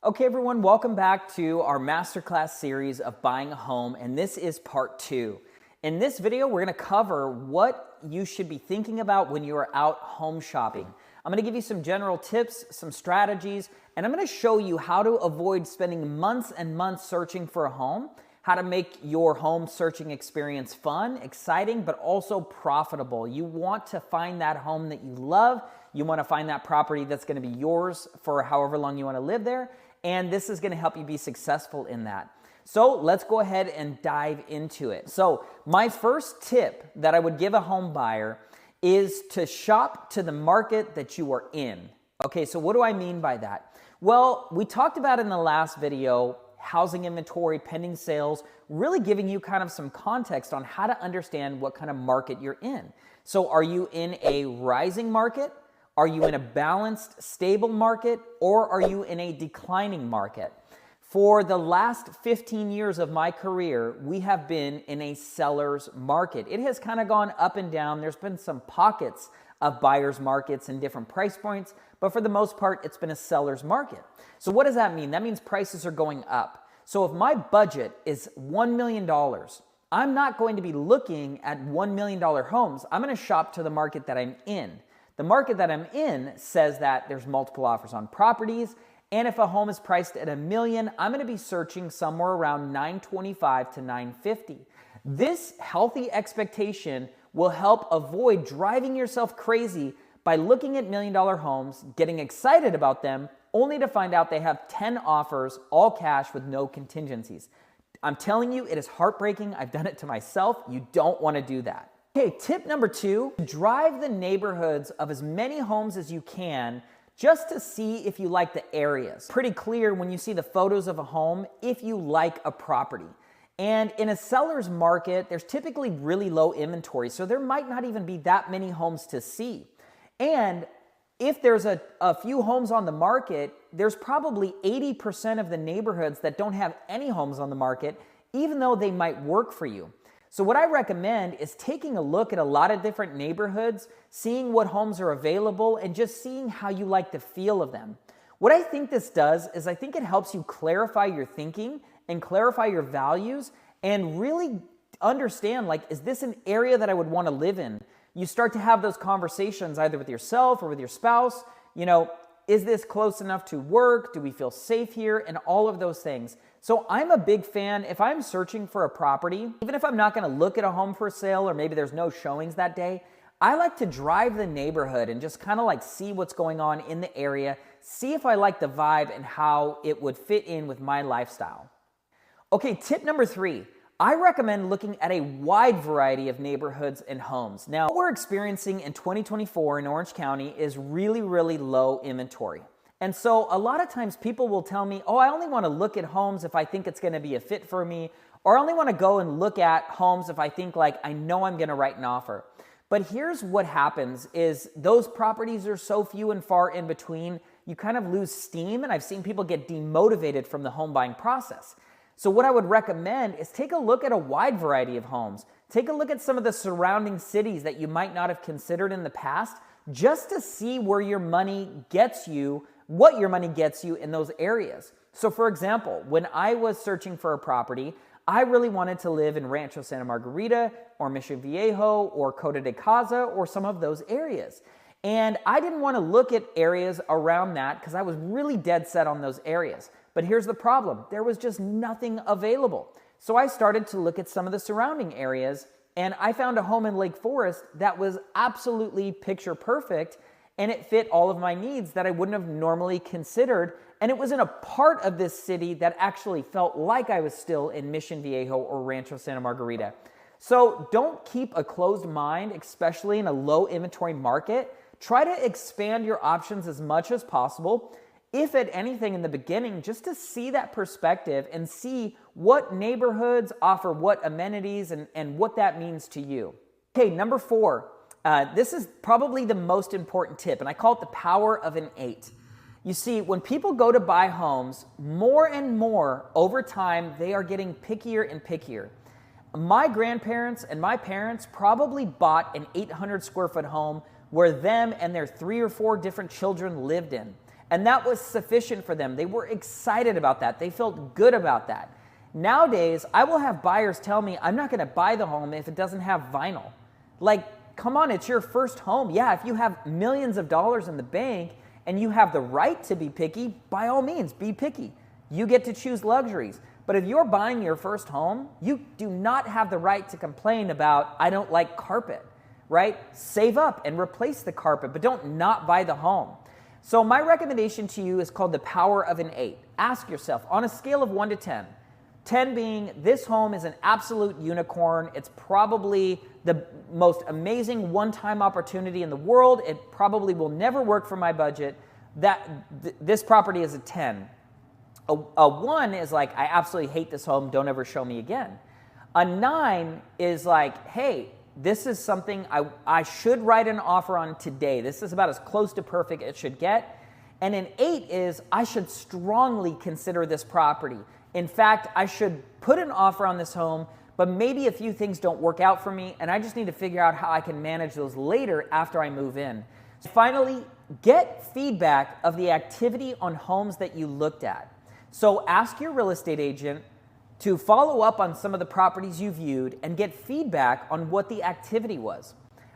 Okay, everyone, welcome back to our Masterclass series of buying a home, and this is part 2. In this video, we're going to cover what you should be thinking about when you are out home shopping. I'm going to give you some general tips, some strategies, and I'm going to show you how to avoid spending months and months searching for a home, how to make your home searching experience fun, exciting, but also profitable. You want to find that home that you love. You want to find that property that's going to be yours for however long you want to live there. And this is going to help you be successful in that. So let's go ahead and dive into it. So my first tip that I would give a home buyer is to shop to the market that you are in. Okay, so what do I mean by that? Well, we talked about in the last video, housing inventory, pending sales, really giving you kind of some context on how to understand what kind of market you're in. So are you in a rising market? Are you in a balanced, stable market, or are you in a declining market? For the last 15 years of my career, we have been in a seller's market. It has kind of gone up and down. There's been some pockets of buyer's markets and different price points, but for the most part, it's been a seller's market. So what does that mean? That means prices are going up. So if my budget is $1 million, I'm not going to be looking at $1 million homes. I'm going to shop to the market that I'm in. The market that I'm in says that there's multiple offers on properties, and if a home is priced at $1 million, I'm going to be searching somewhere around $925,000 to $950,000. This healthy expectation will help avoid driving yourself crazy by looking at $1 million homes, getting excited about them, only to find out they have 10 offers, all cash with no contingencies. I'm telling you, it is heartbreaking. I've done it to myself. You don't want to do that. Okay, tip number 2, drive the neighborhoods of as many homes as you can just to see if you like the areas. Pretty clear when you see the photos of a home if you like a property. And in a seller's market, there's typically really low inventory, so there might not even be that many homes to see. And if there's a few homes on the market, there's probably 80% of the neighborhoods that don't have any homes on the market, even though they might work for you. So what I recommend is taking a look at a lot of different neighborhoods, seeing what homes are available, and just seeing how you like the feel of them. What I think this does is I think it helps you clarify your thinking and clarify your values and really understand, like, is this an area that I would want to live in? You start to have those conversations either with yourself or with your spouse. You know, is this close enough to work? Do we feel safe here? And all of those things. So I'm a big fan, if I'm searching for a property, even if I'm not going to look at a home for sale or maybe there's no showings that day, I like to drive the neighborhood and just kind of like see what's going on in the area, see if I like the vibe and how it would fit in with my lifestyle. Okay, tip number 3. I recommend looking at a wide variety of neighborhoods and homes. Now, what we're experiencing in 2024 in Orange County is really, really low inventory. And so a lot of times people will tell me, oh, I only want to look at homes if I think it's going to be a fit for me, or I only want to go and look at homes if I think like I know I'm going to write an offer. But here's what happens is those properties are so few and far in between, you kind of lose steam, and I've seen people get demotivated from the home buying process. So what I would recommend is take a look at a wide variety of homes. Take a look at some of the surrounding cities that you might not have considered in the past, just to see where your money gets you, what your money gets you in those areas. So for example, when I was searching for a property, I really wanted to live in Rancho Santa Margarita or Mission Viejo or Costa de Casa or some of those areas. And I didn't want to look at areas around that because I was really dead set on those areas. But here's the problem. There was just nothing available. So I started to look at some of the surrounding areas, and I found a home in Lake Forest that was absolutely picture perfect, and it fit all of my needs that I wouldn't have normally considered. And it was in a part of this city that actually felt like I was still in Mission Viejo or Rancho Santa Margarita. So don't keep a closed mind, especially in a low inventory market. Try to expand your options as much as possible. If at anything in the beginning, just to see that perspective and see what neighborhoods offer what amenities and what that means to you. Okay, number 4. This is probably the most important tip, and I call it the power of an 8. You see, when people go to buy homes, more and more over time, they are getting pickier and pickier. My grandparents and my parents probably bought an 800 square foot home where them and their 3 or 4 different children lived in. And that was sufficient for them. They were excited about that. They felt good about that. Nowadays, I will have buyers tell me, I'm not gonna buy the home if it doesn't have vinyl. Like, come on, it's your first home. Yeah, if you have millions of dollars in the bank and you have the right to be picky, by all means, be picky. You get to choose luxuries. But if you're buying your first home, you do not have the right to complain about, I don't like carpet, right? Save up and replace the carpet, but don't not buy the home. So my recommendation to you is called the power of an 8. Ask yourself, on a scale of 1 to 10, 10 being this home is an absolute unicorn. It's probably the most amazing one-time opportunity in the world. It probably will never work for my budget. This property is a 10. A 1 is like, I absolutely hate this home. Don't ever show me again. A 9 is like, hey, this is something I should write an offer on today. This is about as close to perfect as it should get. And an 8 is, I should strongly consider this property. In fact, I should put an offer on this home, but maybe a few things don't work out for me, and I just need to figure out how I can manage those later after I move in. Finally, get feedback of the activity on homes that you looked at. So ask your real estate agent to follow up on some of the properties you viewed and get feedback on what the activity was.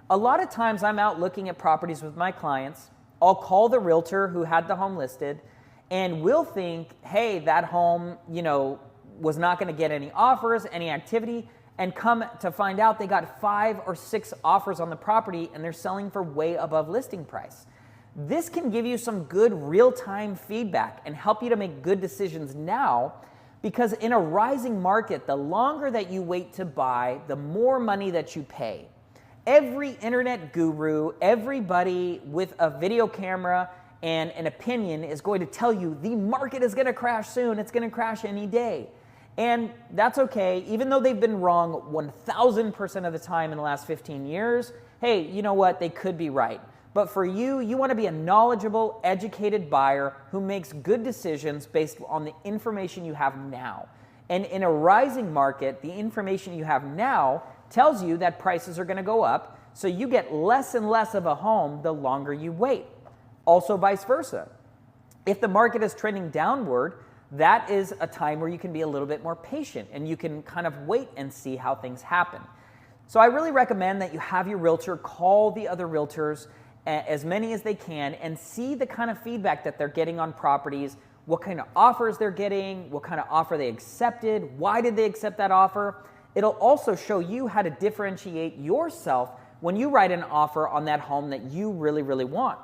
A lot of times I'm out looking at properties with my clients. I'll call the realtor who had the home listed, and we'll think, hey, that home, was not going to get any offers, any activity, and come to find out they got 5 or 6 offers on the property and they're selling for way above listing price. This can give you some good real-time feedback and help you to make good decisions now, because in a rising market, the longer that you wait to buy, the more money that you pay. Every internet guru, everybody with a video camera and an opinion is going to tell you the market is going to crash soon. It's going to crash any day. And that's okay. Even though they've been wrong 1,000% of the time in the last 15 years, hey, you know what? They could be right. But for you, you want to be a knowledgeable, educated buyer who makes good decisions based on the information you have now. And in a rising market, the information you have now tells you that prices are going to go up, so you get less and less of a home the longer you wait. Also vice versa. If the market is trending downward, that is a time where you can be a little bit more patient and you can kind of wait and see how things happen. So I really recommend that you have your realtor call the other realtors, as many as they can, and see the kind of feedback that they're getting on properties, what kind of offers they're getting, what kind of offer they accepted, why did they accept that offer. It'll also show you how to differentiate yourself when you write an offer on that home that you really, really want.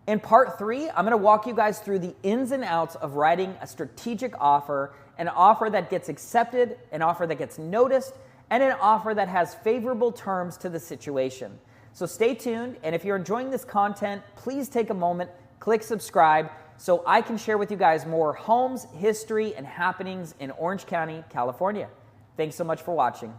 In part 3, I'm going to walk you guys through the ins and outs of writing a strategic offer, an offer that gets accepted, an offer that gets noticed, and an offer that has favorable terms to the situation. So stay tuned, and if you're enjoying this content, please take a moment, click subscribe, so I can share with you guys more homes, history, and happenings in Orange County, California. Thanks so much for watching.